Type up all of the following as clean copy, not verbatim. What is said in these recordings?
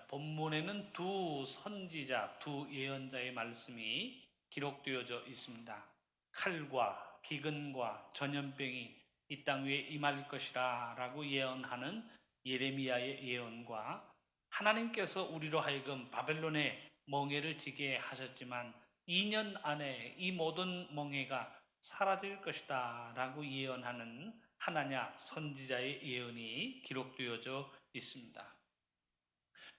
본문에는 두 선지자, 두 예언자의 말씀이 기록되어져 있습니다. 칼과 기근과 전염병이 이 땅 위에 임할 것이라 라고 예언하는 예레미야의 예언과 하나님께서 우리로 하여금 바벨론의 멍에를 지게 하셨지만 2년 안에 이 모든 멍에가 사라질 것이다 라고 예언하는 하나냐 선지자의 예언이 기록되어져 있습니다.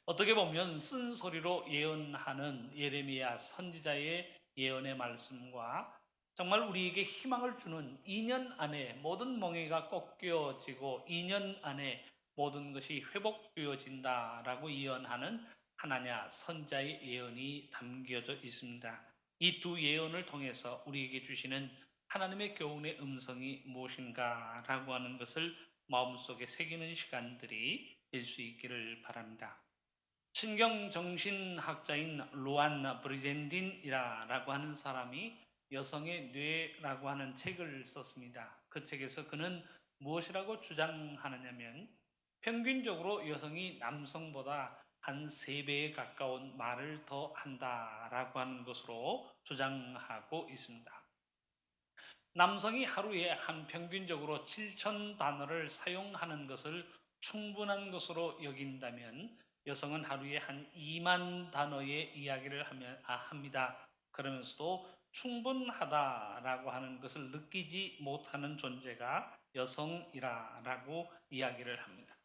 어떻게 보면 쓴소리로 예언하는 예레미야 선지자의 예언의 말씀과 정말 우리에게 희망을 주는 2년 안에 모든 멍에가 꺾여지고 2년 안에 모든 것이 회복되어진다라고 예언하는 하나냐 선지자의 예언이 담겨져 있습니다. 이 두 예언을 통해서 우리에게 주시는 하나님의 교훈의 음성이 무엇인가라고 하는 것을 마음속에 새기는 시간들이 될 수 있기를 바랍니다. 신경정신학자인 루안 브리젠딘이라고 하는 사람이 여성의 뇌라고 하는 책을 썼습니다. 그 책에서 그는 무엇이라고 주장하느냐면 평균적으로 여성이 남성보다 한 3배에 가까운 말을 더 한다라고 하는 것으로 주장하고 있습니다. 남성이 하루에 한 평균적으로 7,000단어를 사용하는 것을 충분한 것으로 여긴다면 여성은 하루에 한 2만 단어의 이야기를 합니다. 그러면서도 충분하다라고 하는 것을 느끼지 못하는 존재가 여성이라고 이야기를 합니다.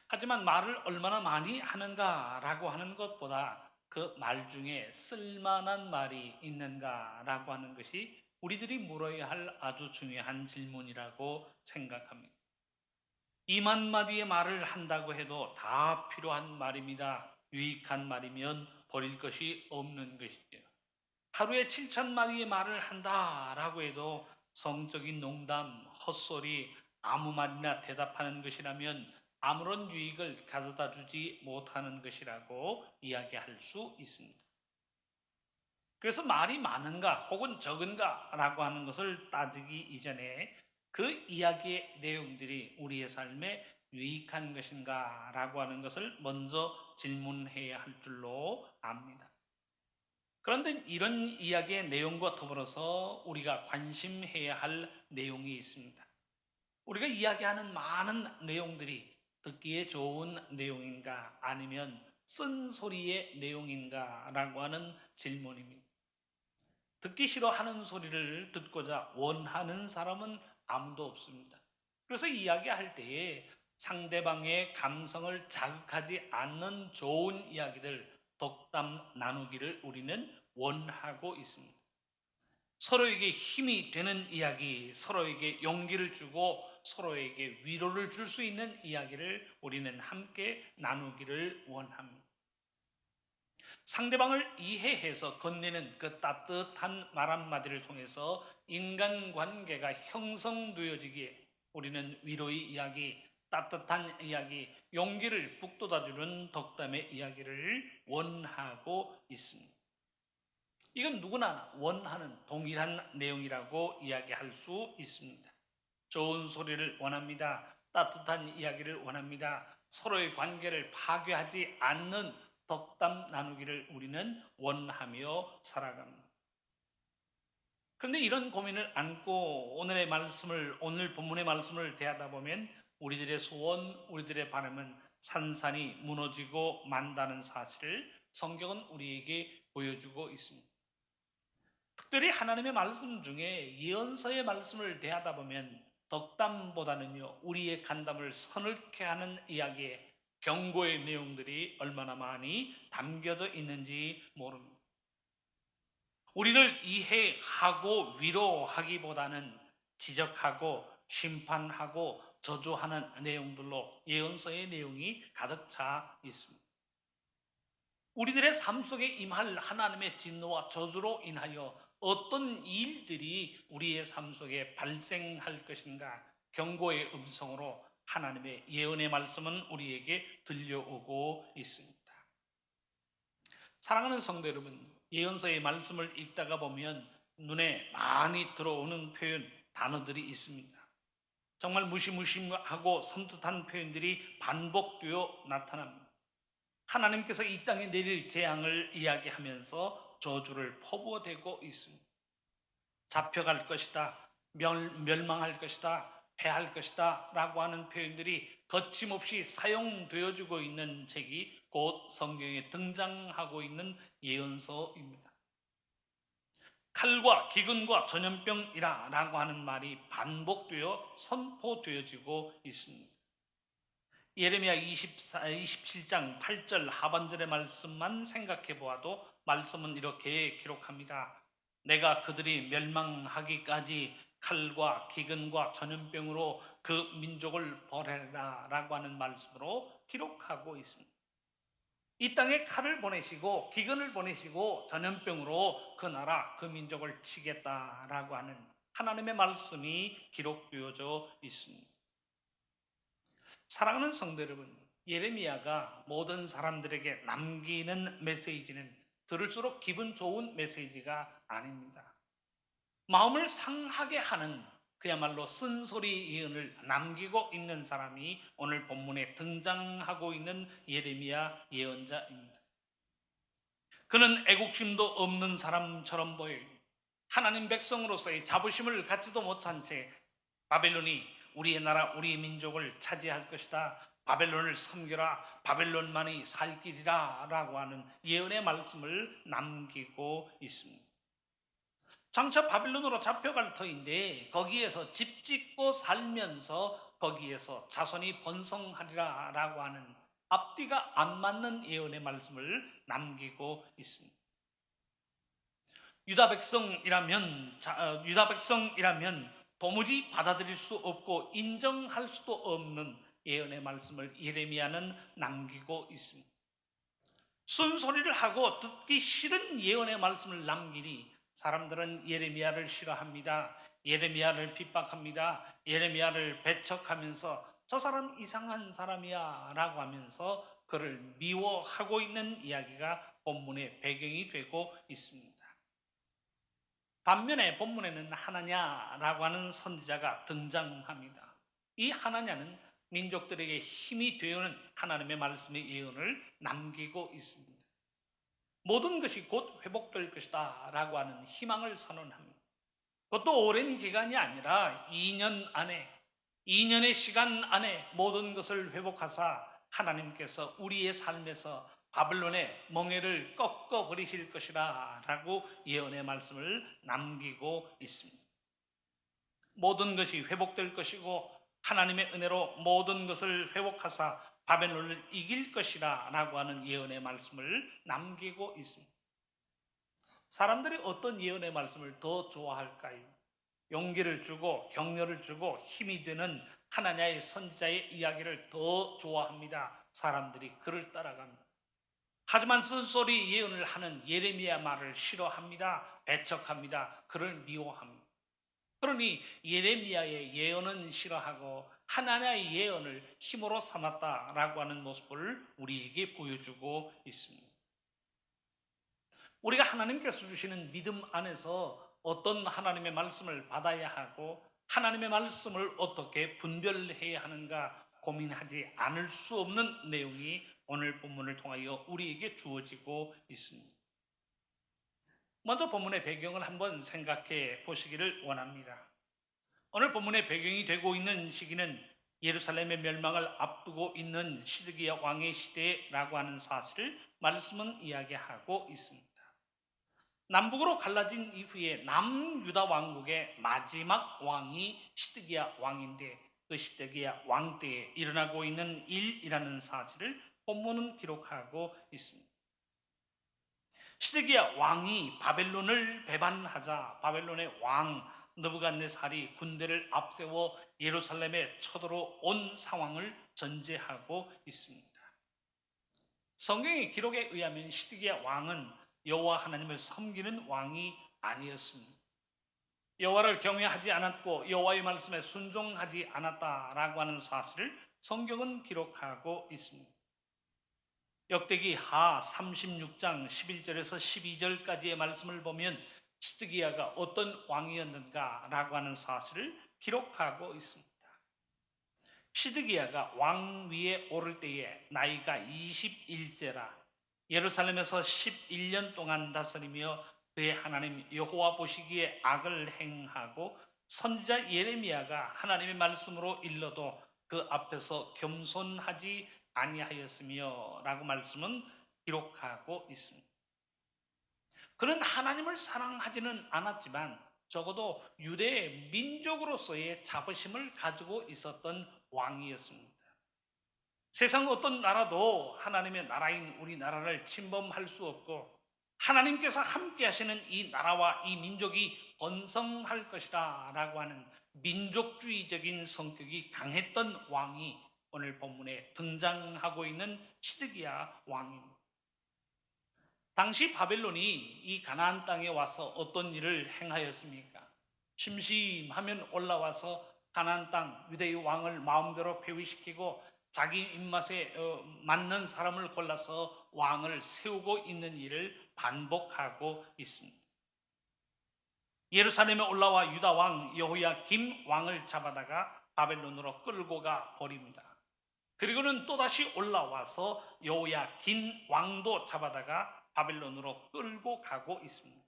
하지만 말을 얼마나 많이 하는가라고 하는 것보다 그 말 중에 쓸만한 말이 있는가라고 하는 것이 우리들이 물어야 할 아주 중요한 질문이라고 생각합니다. 2만 마디의 말을 한다고 해도 다 필요한 말입니다. 유익한 말이면 버릴 것이 없는 것이죠. 하루에 7천 마디의 말을 한다라고 해도 성적인 농담, 헛소리, 아무 말이나 대답하는 것이라면 아무런 유익을 가져다 주지 못하는 것이라고 이야기할 수 있습니다. 그래서 말이 많은가 혹은 적은가 라고 하는 것을 따지기 이전에 그 이야기의 내용들이 우리의 삶에 유익한 것인가 라고 하는 것을 먼저 질문해야 할 줄로 압니다. 그런데 이런 이야기의 내용과 더불어서 우리가 관심해야 할 내용이 있습니다. 우리가 이야기하는 많은 내용들이 듣기에 좋은 내용인가 아니면 쓴소리의 내용인가 라고 하는 질문입니다. 듣기 싫어하는 소리를 듣고자 원하는 사람은 아무도 없습니다. 그래서 이야기할 때에 상대방의 감성을 자극하지 않는 좋은 이야기들, 덕담 나누기를 우리는 원하고 있습니다. 서로에게 힘이 되는 이야기, 서로에게 용기를 주고 서로에게 위로를 줄 수 있는 이야기를 우리는 함께 나누기를 원합니다. 상대방을 이해해서 건네는 그 따뜻한 말 한마디를 통해서 인간관계가 형성되어지기에 우리는 위로의 이야기, 따뜻한 이야기, 용기를 북돋아주는 덕담의 이야기를 원하고 있습니다. 이건 누구나 원하는 동일한 내용이라고 이야기할 수 있습니다. 좋은 소리를 원합니다. 따뜻한 이야기를 원합니다. 서로의 관계를 파괴하지 않는 덕담 나누기를 우리는 원하며 살아갑니다. 그런데 이런 고민을 안고 오늘 본문의 말씀을 대하다 보면 우리들의 소원, 우리들의 바람은 산산이 무너지고 만다는 사실을 성경은 우리에게 보여주고 있습니다. 특별히 하나님의 말씀 중에 예언서의 말씀을 대하다 보면 덕담보다는요, 우리의 간담을 서늘케 하는 이야기에 경고의 내용들이 얼마나 많이 담겨져 있는지 모릅니다. 우리를 이해하고 위로하기보다는 지적하고 심판하고 저주하는 내용들로 예언서의 내용이 가득 차 있습니다. 우리들의 삶 속에 임할 하나님의 진노와 저주로 인하여 어떤 일들이 우리의 삶 속에 발생할 것인가 경고의 음성으로 하나님의 예언의 말씀은 우리에게 들려오고 있습니다. 사랑하는 성도 여러분, 예언서의 말씀을 읽다가 보면 눈에 많이 들어오는 표현, 단어들이 있습니다. 정말 무시무시하고 섬뜩한 표현들이 반복되어 나타납니다. 하나님께서 이 땅에 내릴 재앙을 이야기하면서 저주를 퍼부어대고 있습니다. 잡혀갈 것이다, 멸망할 것이다, 패할 것이다 라고 하는 표현들이 거침없이 사용되어지고 있는 책이 곧 성경에 등장하고 있는 예언서입니다. 칼과 기근과 전염병이라 라고 하는 말이 반복되어 선포되어지고 있습니다. 예레미야 27장 8절 하반절의 말씀만 생각해 보아도 말씀은 이렇게 기록합니다. 내가 그들이 멸망하기까지 칼과 기근과 전염병으로 그 민족을 벌해라 라고 하는 말씀으로 기록하고 있습니다. 이 땅에 칼을 보내시고 기근을 보내시고 전염병으로 그 나라 그 민족을 치겠다라고 하는 하나님의 말씀이 기록되어져 있습니다. 사랑하는 성도 여러분, 예레미야가 모든 사람들에게 남기는 메시지는 들을수록 기분 좋은 메시지가 아닙니다. 마음을 상하게 하는 그야말로 쓴소리 예언을 남기고 있는 사람이 오늘 본문에 등장하고 있는 예레미야 예언자입니다. 그는 애국심도 없는 사람처럼 보여요. 하나님 백성으로서의 자부심을 갖지도 못한 채 바벨론이 우리의 나라 우리의 민족을 차지할 것이다, 바벨론을 섬겨라, 바벨론만이 살 길이라 라고 하는 예언의 말씀을 남기고 있습니다. 장차 바빌론으로 잡혀갈 터인데 거기에서 집 짓고 살면서 거기에서 자손이 번성하리라 라고 하는 앞뒤가 안 맞는 예언의 말씀을 남기고 있습니다. 유다 백성이라면 도무지 받아들일 수 없고 인정할 수도 없는 예언의 말씀을 예레미야는 남기고 있습니다. 쓴소리를 하고 듣기 싫은 예언의 말씀을 남기니 사람들은 예레미야를 싫어합니다. 예레미야를 핍박합니다. 예레미야를 배척하면서 저 사람 이상한 사람이야 라고 하면서 그를 미워하고 있는 이야기가 본문의 배경이 되고 있습니다. 반면에 본문에는 하나냐라고 하는 선지자가 등장합니다. 이 하나냐는 민족들에게 힘이 되는 하나님의 말씀의 예언을 남기고 있습니다. 모든 것이 곧 회복될 것이다 라고 하는 희망을 선언합니다. 그것도 오랜 기간이 아니라 2년의 시간 안에 모든 것을 회복하사 하나님께서 우리의 삶에서 바벨론의 멍에를 꺾어버리실 것이라 라고 예언의 말씀을 남기고 있습니다. 모든 것이 회복될 것이고 하나님의 은혜로 모든 것을 회복하사 바벨론을 이길 것이라 라고 하는 예언의 말씀을 남기고 있습니다. 사람들이 어떤 예언의 말씀을 더 좋아할까요? 용기를 주고 격려를 주고 힘이 되는 하나님의 선지자의 이야기를 더 좋아합니다. 사람들이 그를 따라갑니다. 하지만 쓴소리 예언을 하는 예레미야 말을 싫어합니다. 배척합니다. 그를 미워합니다. 그러니 예레미야의 예언은 싫어하고 하나님의 예언을 힘으로 삼았다라고 하는 모습을 우리에게 보여주고 있습니다. 우리가 하나님께서 주시는 믿음 안에서 어떤 하나님의 말씀을 받아야 하고 하나님의 말씀을 어떻게 분별해야 하는가 고민하지 않을 수 없는 내용이 오늘 본문을 통하여 우리에게 주어지고 있습니다. 먼저 본문의 배경을 한번 생각해 보시기를 원합니다. 오늘 본문의 배경이 되고 있는 시기는 예루살렘의 멸망을 앞두고 있는 시드기야 왕의 시대라고 하는 사실을 말씀은 이야기하고 있습니다. 남북으로 갈라진 이후에 남유다 왕국의 마지막 왕이 시드기야 왕인데 그 시드기야 왕 때에 일어나고 있는 일이라는 사실을 본문은 기록하고 있습니다. 시드기야 왕이 바벨론을 배반하자 바벨론의 왕 느부갓네살이 군대를 앞세워 예루살렘에 쳐들어온 상황을 전제하고 있습니다. 성경의 기록에 의하면 시드기야 왕은 여호와 하나님을 섬기는 왕이 아니었습니다. 여호와를 경외하지 않았고 여호와의 말씀에 순종하지 않았다라고 하는 사실을 성경은 기록하고 있습니다. 역대기 하 36장 11절에서 12절까지의 말씀을 보면 시드기야가 어떤 왕이었는가라고 하는 사실을 기록하고 있습니다. 시드기야가 왕 위에 오를 때에 나이가 21세라 예루살렘에서 11년 동안 다스리며 그의 하나님 여호와 보시기에 악을 행하고 선지자 예레미야가 하나님의 말씀으로 일러도 그 앞에서 겸손하지 아니하였으며 라고 말씀은 기록하고 있습니다. 그는 하나님을 사랑하지는 않았지만 적어도 유대의 민족으로서의 자부심을 가지고 있었던 왕이었습니다. 세상 어떤 나라도 하나님의 나라인 우리나라를 침범할 수 없고 하나님께서 함께 하시는 이 나라와 이 민족이 번성할 것이다 라고 하는 민족주의적인 성격이 강했던 왕이 오늘 본문에 등장하고 있는 시드기야 왕입니다. 당시 바벨론이 이 가나안 땅에 와서 어떤 일을 행하였습니까? 심심하면 올라와서 가나안 땅 유대의 왕을 마음대로 폐위시키고 자기 입맛에 맞는 사람을 골라서 왕을 세우고 있는 일을 반복하고 있습니다. 예루살렘에 올라와 유다 왕 여호야김 왕을 잡아다가 바벨론으로 끌고 가 버립니다. 그리고는 또다시 올라와서 여호야긴 왕도 잡아다가 바벨론으로 끌고 가고 있습니다.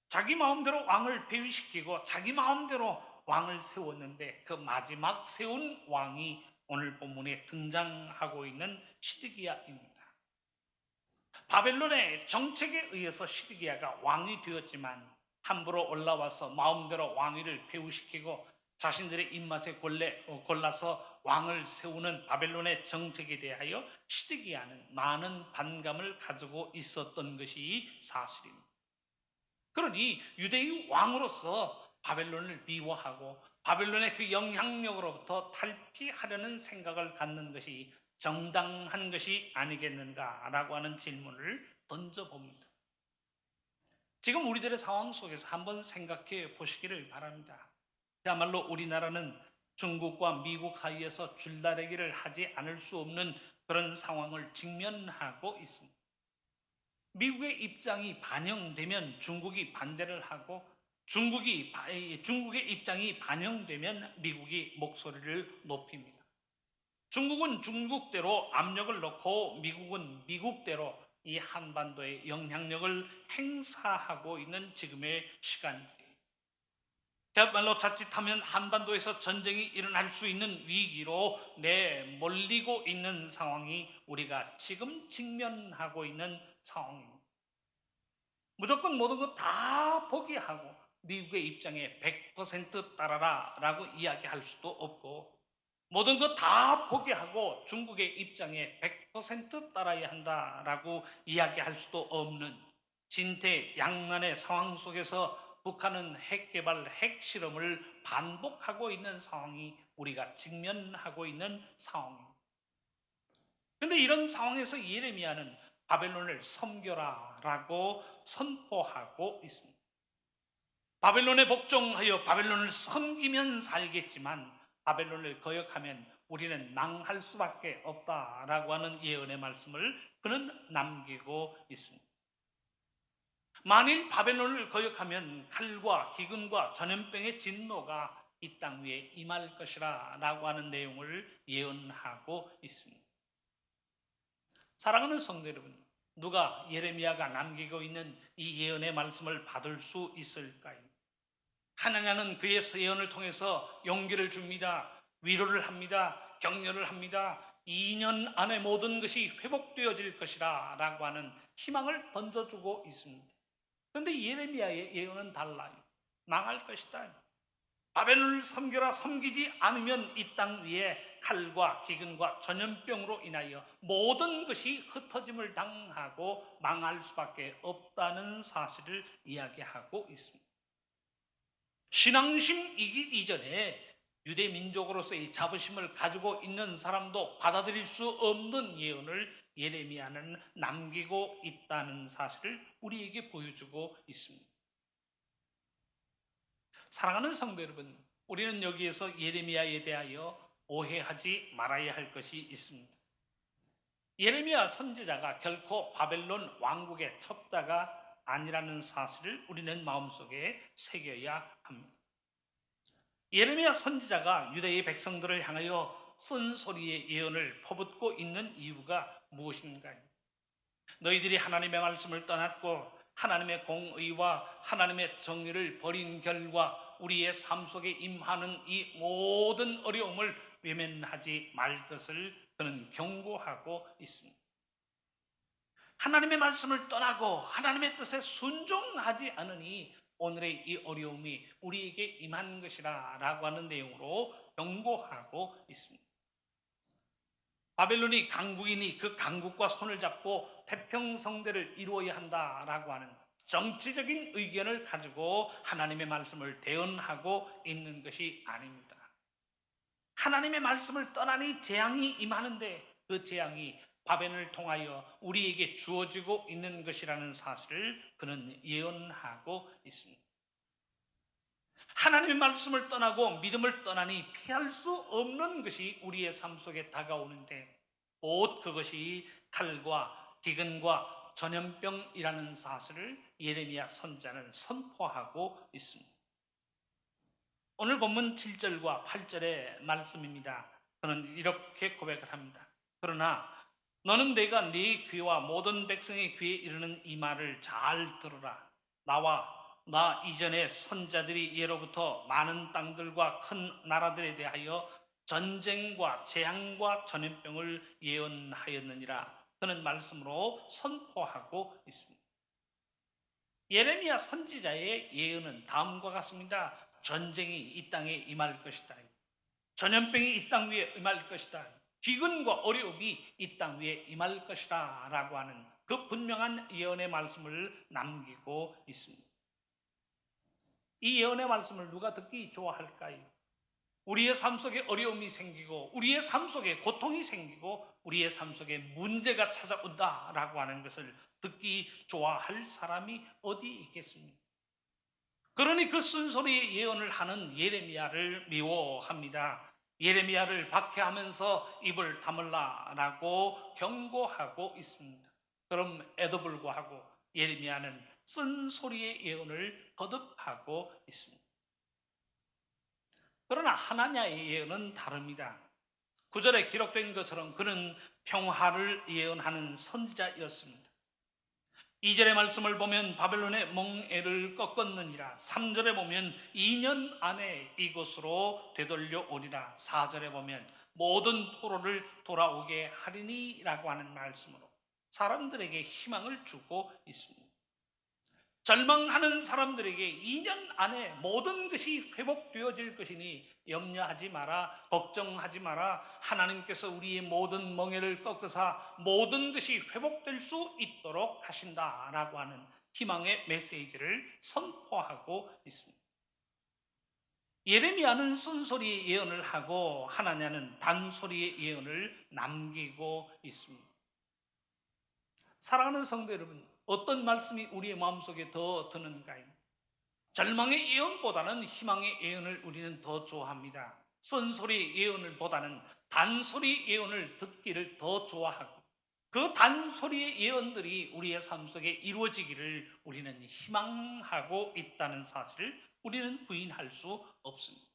자기 마음대로 왕을 폐위시키고 자기 마음대로 왕을 세웠는데 그 마지막 세운 왕이 오늘 본문에 등장하고 있는 시드기야입니다. 바벨론의 정책에 의해서 시드기야가 왕이 되었지만 함부로 올라와서 마음대로 왕위를 폐위시키고 자신들의 입맛에 골라서 왕을 세우는 바벨론의 정책에 대하여 시드기야는 많은 반감을 가지고 있었던 것이 사실입니다. 그러니 유대의 왕으로서 바벨론을 미워하고 바벨론의 그 영향력으로부터 탈피하려는 생각을 갖는 것이 정당한 것이 아니겠는가라고 하는 질문을 던져봅니다. 지금 우리들의 상황 속에서 한번 생각해 보시기를 바랍니다. 그야말로 우리나라는 중국과 미국 사이에서 줄다리기를 하지 않을 수 없는 그런 상황을 직면하고 있습니다. 미국의 입장이 반영되면 중국이 반대를 하고 중국의 입장이 반영되면 미국이 목소리를 높입니다. 중국은 중국대로 압력을 넣고 미국은 미국대로 이 한반도에 영향력을 행사하고 있는 지금의 시간입니다. 그야말로 자칫하면 한반도에서 전쟁이 일어날 수 있는 위기로 내몰리고 있는 상황이 우리가 지금 직면하고 있는 상황입니다. 무조건 모든 것 다 포기하고 미국의 입장에 100% 따라라 라고 이야기할 수도 없고 모든 것 다 포기하고 중국의 입장에 100% 따라야 한다라고 이야기할 수도 없는 진퇴양난의 상황 속에서 북한은 핵개발, 핵실험을 반복하고 있는 상황이 우리가 직면하고 있는 상황입니다. 그런데 이런 상황에서 예레미야는 바벨론을 섬겨라 라고 선포하고 있습니다. 바벨론에 복종하여 바벨론을 섬기면 살겠지만 바벨론을 거역하면 우리는 망할 수밖에 없다라고 하는 예언의 말씀을 그는 남기고 있습니다. 만일 바벨론을 거역하면 칼과 기근과 전염병의 진노가 이 땅 위에 임할 것이라 라고 하는 내용을 예언하고 있습니다. 사랑하는 성도 여러분, 누가 예레미야가 남기고 있는 이 예언의 말씀을 받을 수 있을까요? 하나님은 그의 예언을 통해서 용기를 줍니다. 위로를 합니다. 격려를 합니다. 2년 안에 모든 것이 회복되어질 것이라 라고 하는 희망을 던져주고 있습니다. 그런데 예레미야의 예언은 달라요. 망할 것이다. 바벨론을 섬겨라. 섬기지 않으면 이 땅 위에 칼과 기근과 전염병으로 인하여 모든 것이 흩어짐을 당하고 망할 수밖에 없다는 사실을 이야기하고 있습니다. 신앙심 이전에 유대 민족으로서의 자부심을 가지고 있는 사람도 받아들일 수 없는 예언을 예레미야는 남기고 있다는 사실을 우리에게 보여주고 있습니다. 사랑하는 성도 여러분, 우리는 여기에서 예레미야에 대하여 오해하지 말아야 할 것이 있습니다. 예레미야 선지자가 결코 바벨론 왕국의 첩자가 아니라는 사실을 우리는 마음속에 새겨야 합니다. 예레미야 선지자가 유대의 백성들을 향하여 쓴소리의 예언을 퍼붓고 있는 이유가 무엇인가요? 너희들이 하나님의 말씀을 떠났고 하나님의 공의와 하나님의 정의를 버린 결과 우리의 삶 속에 임하는 이 모든 어려움을 외면하지 말 것을 그는 경고하고 있습니다. 하나님의 말씀을 떠나고 하나님의 뜻에 순종하지 않으니 오늘의 이 어려움이 우리에게 임한 것이라 라고 하는 내용으로 경고하고 있습니다. 바벨론이 강국이니 그 강국과 손을 잡고 태평성대를 이루어야 한다라고 하는 정치적인 의견을 가지고 하나님의 말씀을 대언하고 있는 것이 아닙니다. 하나님의 말씀을 떠나니 재앙이 임하는데 그 재앙이 바벨을 통하여 우리에게 주어지고 있는 것이라는 사실을 그는 예언하고 있습니다. 하나님의 말씀을 떠나고 믿음을 떠나니 피할 수 없는 것이 우리의 삶 속에 다가오는데 곧 그것이 칼과 기근과 전염병이라는 사실을 예레미야 선지자는 선포하고 있습니다. 오늘 본문 7절과 8절의 말씀입니다. 그는 이렇게 고백을 합니다. 그러나 너는 내가 네 귀와 모든 백성의 귀에 이르는 이 말을 잘 들으라. 나 이전에 선자들이 예로부터 많은 땅들과 큰 나라들에 대하여 전쟁과 재앙과 전염병을 예언하였느니라. 그는 말씀으로 선포하고 있습니다. 예레미야 선지자의 예언은 다음과 같습니다. 전쟁이 이 땅에 임할 것이다. 전염병이 이 땅 위에 임할 것이다. 기근과 어려움이 이 땅 위에 임할 것이다 라고 하는 그 분명한 예언의 말씀을 남기고 있습니다. 이 예언의 말씀을 누가 듣기 좋아할까요? 우리의 삶 속에 어려움이 생기고 우리의 삶 속에 고통이 생기고 우리의 삶 속에 문제가 찾아온다라고 하는 것을 듣기 좋아할 사람이 어디 있겠습니까? 그러니 그 쓴소리의 예언을 하는 예레미야를 미워합니다. 예레미야를 박해하면서 입을 다물라라고 경고하고 있습니다. 그럼에도 불구하고 예레미야는 쓴소리의 예언을 거듭하고 있습니다. 그러나 하나냐의 예언은 다릅니다. 9절에 기록된 것처럼 그는 평화를 예언하는 선지자였습니다. 2절의 말씀을 보면 바벨론의 멍에를 꺾었느니라. 3절에 보면 2년 안에 이곳으로 되돌려 오리라. 4절에 보면 모든 포로를 돌아오게 하리니 라고 하는 말씀으로 사람들에게 희망을 주고 있습니다. 절망하는 사람들에게 2년 안에 모든 것이 회복되어질 것이니 염려하지 마라, 걱정하지 마라. 하나님께서 우리의 모든 멍에를 꺾으사 모든 것이 회복될 수 있도록 하신다라고 하는 희망의 메시지를 선포하고 있습니다. 예레미야는 쓴소리의 예언을 하고 하나냐는 단소리의 예언을 남기고 있습니다. 사랑하는 성도 여러분, 어떤 말씀이 우리의 마음속에 더 드는가요? 절망의 예언보다는 희망의 예언을 우리는 더 좋아합니다. 쓴소리 예언을 보다는 단소리 예언을 듣기를 더 좋아하고 그 단소리의 예언들이 우리의 삶 속에 이루어지기를 우리는 희망하고 있다는 사실을 우리는 부인할 수 없습니다.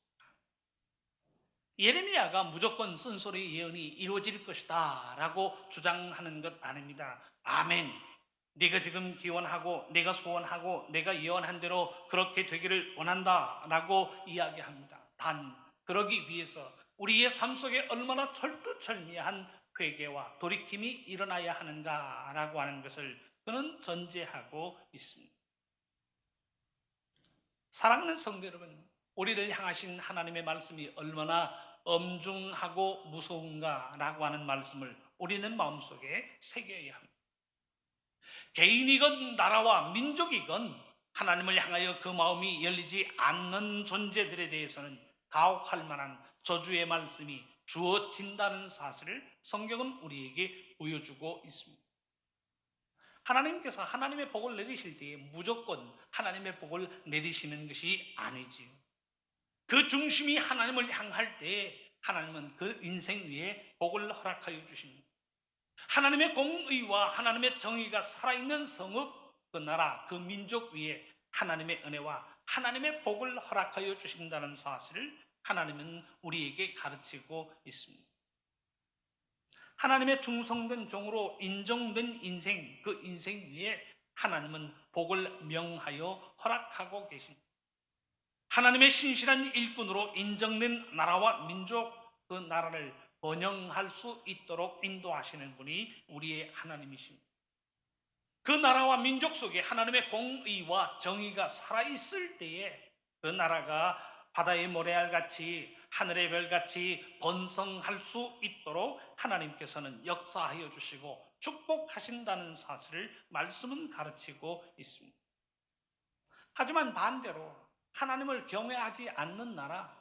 예레미야가 무조건 쓴소리 예언이 이루어질 것이다 라고 주장하는 것 아닙니다. 아멘. 네가 지금 기원하고 내가 소원하고 내가 예언한 대로 그렇게 되기를 원한다 라고 이야기합니다. 단 그러기 위해서 우리의 삶 속에 얼마나 철두철미한 회개와 돌이킴이 일어나야 하는가 라고 하는 것을 그는 전제하고 있습니다. 사랑하는 성도 여러분, 우리를 향하신 하나님의 말씀이 얼마나 엄중하고 무서운가 라고 하는 말씀을 우리는 마음속에 새겨야 합니다. 개인이건 나라와 민족이건 하나님을 향하여 그 마음이 열리지 않는 존재들에 대해서는 가혹할 만한 저주의 말씀이 주어진다는 사실을 성경은 우리에게 보여주고 있습니다. 하나님께서 하나님의 복을 내리실 때에 무조건 하나님의 복을 내리시는 것이 아니지요. 그 중심이 하나님을 향할 때에 하나님은 그 인생 위에 복을 허락하여 주십니다. 하나님의 공의와 하나님의 정의가 살아있는 성읍, 그 나라, 그 민족 위에 하나님의 은혜와 하나님의 복을 허락하여 주신다는 사실을 하나님은 우리에게 가르치고 있습니다. 하나님의 충성된 종으로 인정된 인생, 그 인생 위에 하나님은 복을 명하여 허락하고 계십니다. 하나님의 신실한 일꾼으로 인정된 나라와 민족, 그 나라를 번영할 수 있도록 인도하시는 분이 우리의 하나님이십니다. 그 나라와 민족 속에 하나님의 공의와 정의가 살아있을 때에 그 나라가 바다의 모래알같이 하늘의 별같이 번성할 수 있도록 하나님께서는 역사하여 주시고 축복하신다는 사실을 말씀은 가르치고 있습니다. 하지만 반대로 하나님을 경외하지 않는 나라,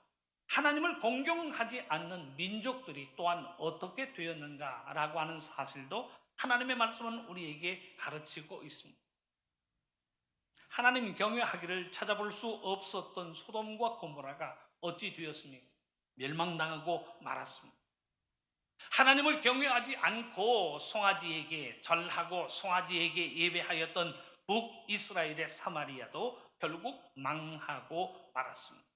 하나님을 공경하지 않는 민족들이 또한 어떻게 되었는가라고 하는 사실도 하나님의 말씀은 우리에게 가르치고 있습니다. 하나님 경외하기를 찾아볼 수 없었던 소돔과 고모라가 어찌 되었습니까? 멸망당하고 말았습니다. 하나님을 경외하지 않고 송아지에게 절하고 송아지에게 예배하였던 북이스라엘의 사마리아도 결국 망하고 말았습니다.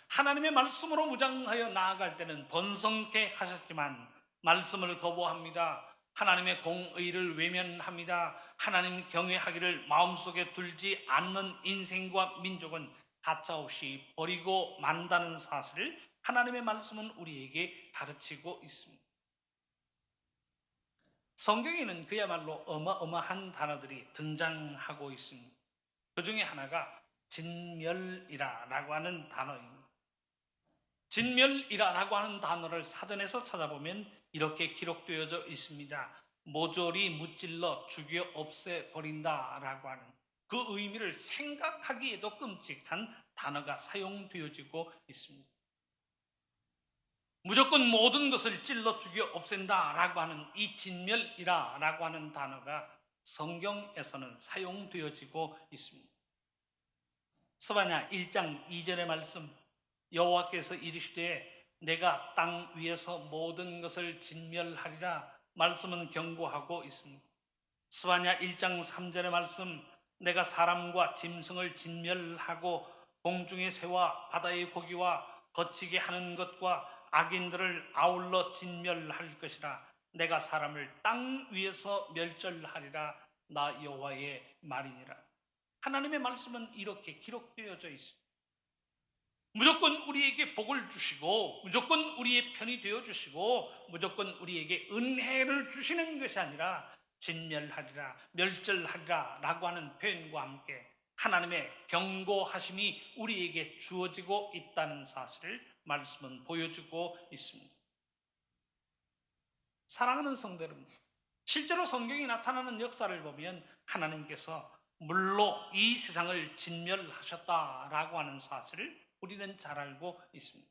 하나님의 말씀으로 무장하여 나아갈 때는 번성케 하셨지만 말씀을 거부합니다. 하나님의 공의를 외면합니다. 하나님 경외하기를 마음속에 들지 않는 인생과 민족은 가차없이 버리고 만다는 사실을 하나님의 말씀은 우리에게 가르치고 있습니다. 성경에는 그야말로 어마어마한 단어들이 등장하고 있습니다. 그 중에 하나가 진멸이라고 하는 단어입니다. 진멸이라고 하는 단어를 사전에서 찾아보면 이렇게 기록되어져 있습니다. 모조리 무찔러 죽여 없애버린다라고 하는 그 의미를 생각하기에도 끔찍한 단어가 사용되어지고 있습니다. 무조건 모든 것을 찔러 죽여 없앤다라고 하는 이 진멸이라고 하는 단어가 성경에서는 사용되어지고 있습니다. 스바냐 1장 2절의 말씀, 여호와께서 이르시되 내가 땅 위에서 모든 것을 진멸하리라 말씀은 경고하고 있습니다. 스바냐 1장 3절의 말씀, 내가 사람과 짐승을 진멸하고 공중의 새와 바다의 고기와 거치게 하는 것과 악인들을 아울러 진멸할 것이라. 내가 사람을 땅 위에서 멸절하리라. 나 여호와의 말이니라. 하나님의 말씀은 이렇게 기록되어져 있습니다. 무조건 우리에게 복을 주시고 무조건 우리의 편이 되어주시고 무조건 우리에게 은혜를 주시는 것이 아니라 진멸하리라, 멸절하리라 라고 하는 표현과 함께 하나님의 경고하심이 우리에게 주어지고 있다는 사실을 말씀은 보여주고 있습니다. 사랑하는 성도 여러분, 실제로 성경이 나타나는 역사를 보면 하나님께서 물로 이 세상을 진멸하셨다라고 하는 사실을 우리는 잘 알고 있습니다.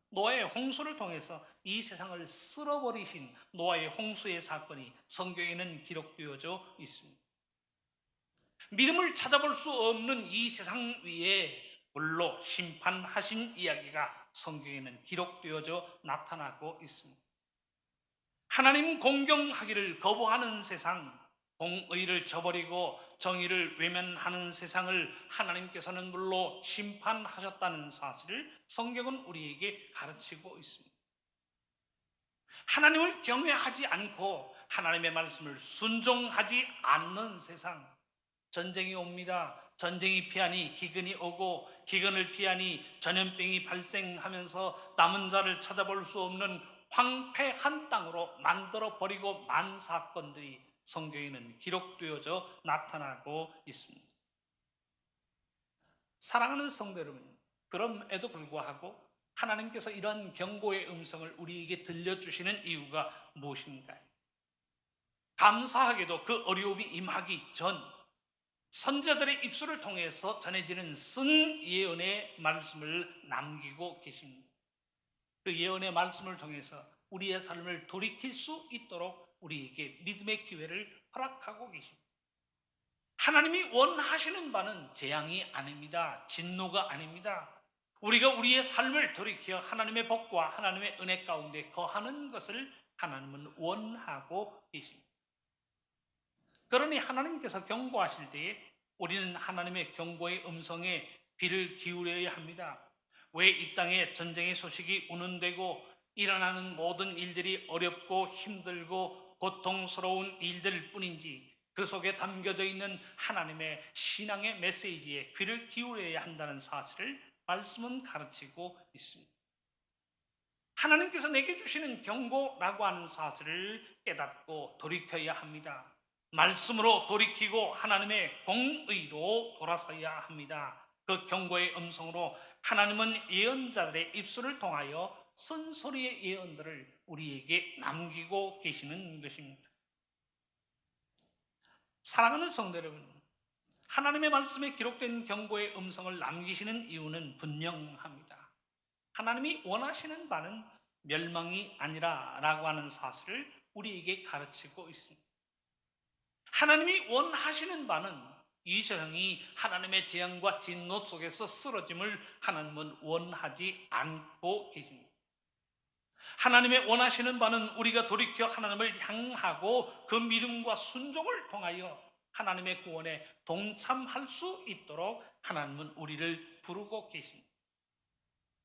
노아의 홍수를 통해서 이 세상을 쓸어버리신 노아의 홍수의 사건이 성경에는 기록되어져 있습니다. 믿음을 찾아볼 수 없는 이 세상 위에 물로 심판하신 이야기가 성경에는 기록되어져 나타나고 있습니다. 하나님 공경하기를 거부하는 세상, 공의를 저버리고 정의를 외면하는 세상을 하나님께서는 물로 심판하셨다는 사실을 성경은 우리에게 가르치고 있습니다. 하나님을 경외하지 않고 하나님의 말씀을 순종하지 않는 세상, 전쟁이 옵니다. 전쟁이 피하니 기근이 오고 기근을 피하니 전염병이 발생하면서 남은 자를 찾아볼 수 없는 황폐한 땅으로 만들어버리고 만 사건들이 성경에는 기록되어져 나타나고 있습니다. 사랑하는 성도 여러분, 그럼에도 불구하고 하나님께서 이러한 경고의 음성을 우리에게 들려주시는 이유가 무엇인가요? 감사하게도 그 어려움이 임하기 전 선지자들의 입술을 통해서 전해지는 쓴 예언의 말씀을 남기고 계십니다. 그 예언의 말씀을 통해서 우리의 삶을 돌이킬 수 있도록 우리에게 믿음의 기회를 허락하고 계십니다. 하나님이 원하시는 바는 재앙이 아닙니다. 진노가 아닙니다. 우리가 우리의 삶을 돌이켜 하나님의 복과 하나님의 은혜 가운데 거하는 것을 하나님은 원하고 계십니다. 그러니 하나님께서 경고하실 때에 우리는 하나님의 경고의 음성에 귀를 기울여야 합니다. 왜 이 땅에 전쟁의 소식이 운운되고 일어나는 모든 일들이 어렵고 힘들고 고통스러운 일들 뿐인지 그 속에 담겨져 있는 하나님의 신앙의 메시지에 귀를 기울여야 한다는 사실을 말씀은 가르치고 있습니다. 하나님께서 내게 주시는 경고라고 하는 사실을 깨닫고 돌이켜야 합니다. 말씀으로 돌이키고 하나님의 공의로 돌아서야 합니다. 그 경고의 음성으로 하나님은 예언자들의 입술을 통하여 쓴소리의 예언들을 우리에게 남기고 계시는 것입니다. 사랑하는 성도 여러분, 하나님의 말씀에 기록된 경고의 음성을 남기시는 이유는 분명합니다. 하나님이 원하시는 바는 멸망이 아니라 라고 하는 사실을 우리에게 가르치고 있습니다. 하나님이 원하시는 바는 이 세상이 하나님의 재앙과 진노 속에서 쓰러짐을 하나님은 원하지 않고 계십니다. 하나님의 원하시는 바는 우리가 돌이켜 하나님을 향하고 그 믿음과 순종을 통하여 하나님의 구원에 동참할 수 있도록 하나님은 우리를 부르고 계십니다.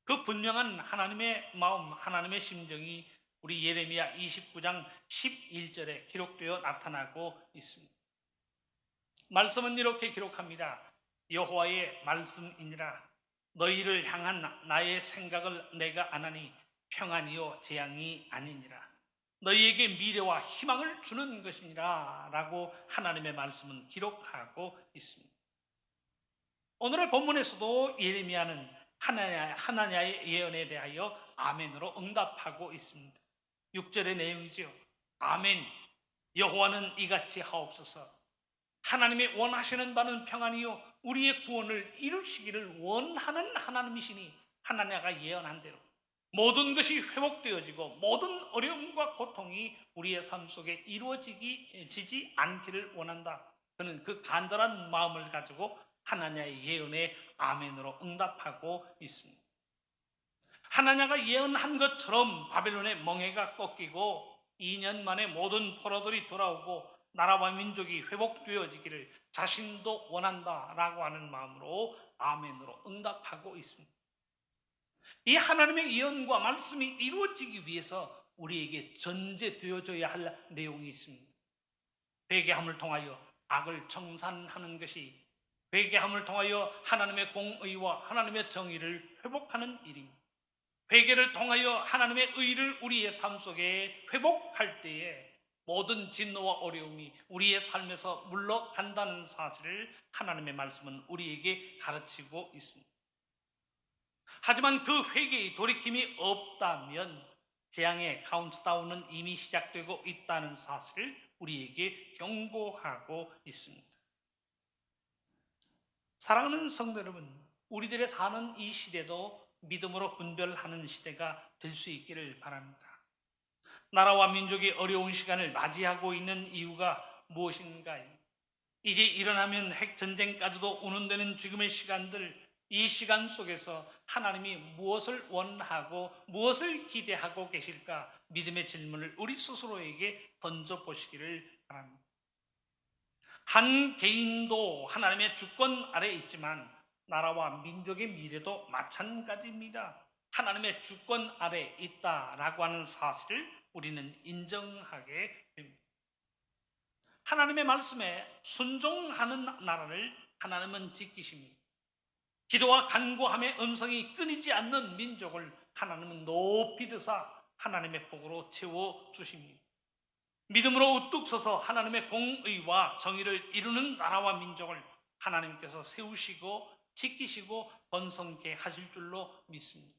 그 분명한 하나님의 마음, 하나님의 심정이 우리 예레미야 29장 11절에 기록되어 나타나고 있습니다. 말씀은 이렇게 기록합니다. 여호와의 말씀이니라. 너희를 향한 나의 생각을 내가 아나니 평안이요 재앙이 아니니라. 너희에게 미래와 희망을 주는 것이니라 라고 하나님의 말씀은 기록하고 있습니다. 오늘의 본문에서도 예레미야는 하나냐의 예언에 대하여 아멘으로 응답하고 있습니다. 6절의 내용이죠. 아멘. 여호와는 이같이 하옵소서. 하나님이 원하시는 바는 평안이요 우리의 구원을 이루시기를 원하는 하나님이시니 하나냐가 예언한 대로 모든 것이 회복되어지고 모든 어려움과 고통이 우리의 삶 속에 이루어지지 않기를 원한다. 그는 그 간절한 마음을 가지고 하나냐의 예언에 아멘으로 응답하고 있습니다. 하나냐가 예언한 것처럼 바벨론의 멍에가 꺾이고 2년 만에 모든 포로들이 돌아오고 나라와 민족이 회복되어지기를 자신도 원한다라고 하는 마음으로 아멘으로 응답하고 있습니다. 이 하나님의 예언과 말씀이 이루어지기 위해서 우리에게 전제되어져야 할 내용이 있습니다. 회개함을 통하여 악을 청산하는 것이 회개함을 통하여 하나님의 공의와 하나님의 정의를 회복하는 일입니다. 회개를 통하여 하나님의 의를 우리의 삶 속에 회복할 때에 모든 진노와 어려움이 우리의 삶에서 물러간다는 사실을 하나님의 말씀은 우리에게 가르치고 있습니다. 하지만 그 회개의 돌이킴이 없다면 재앙의 카운트다운은 이미 시작되고 있다는 사실을 우리에게 경고하고 있습니다. 사랑하는 성도 여러분, 우리들의 사는 이 시대도 믿음으로 분별하는 시대가 될 수 있기를 바랍니다. 나라와 민족이 어려운 시간을 맞이하고 있는 이유가 무엇인가요? 이제 일어나면 핵전쟁까지도 운운되는 지금의 시간들, 이 시간 속에서 하나님이 무엇을 원하고 무엇을 기대하고 계실까? 믿음의 질문을 우리 스스로에게 던져보시기를 바랍니다. 한 개인도 하나님의 주권 아래에 있지만 나라와 민족의 미래도 마찬가지입니다. 하나님의 주권 아래에 있다라고 하는 사실을 우리는 인정하게 됩니다. 하나님의 말씀에 순종하는 나라를 하나님은 지키십니다. 기도와 간구함의 음성이 끊이지 않는 민족을 하나님은 높이 드사 하나님의 복으로 채워주십니다. 믿음으로 우뚝 서서 하나님의 공의와 정의를 이루는 나라와 민족을 하나님께서 세우시고 지키시고 번성케 하실 줄로 믿습니다.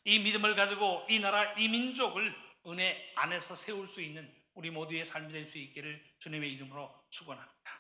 이 믿음을 가지고 이 나라, 이 민족을 은혜 안에서 세울 수 있는 우리 모두의 삶이 될 수 있기를 주님의 이름으로 축원합니다.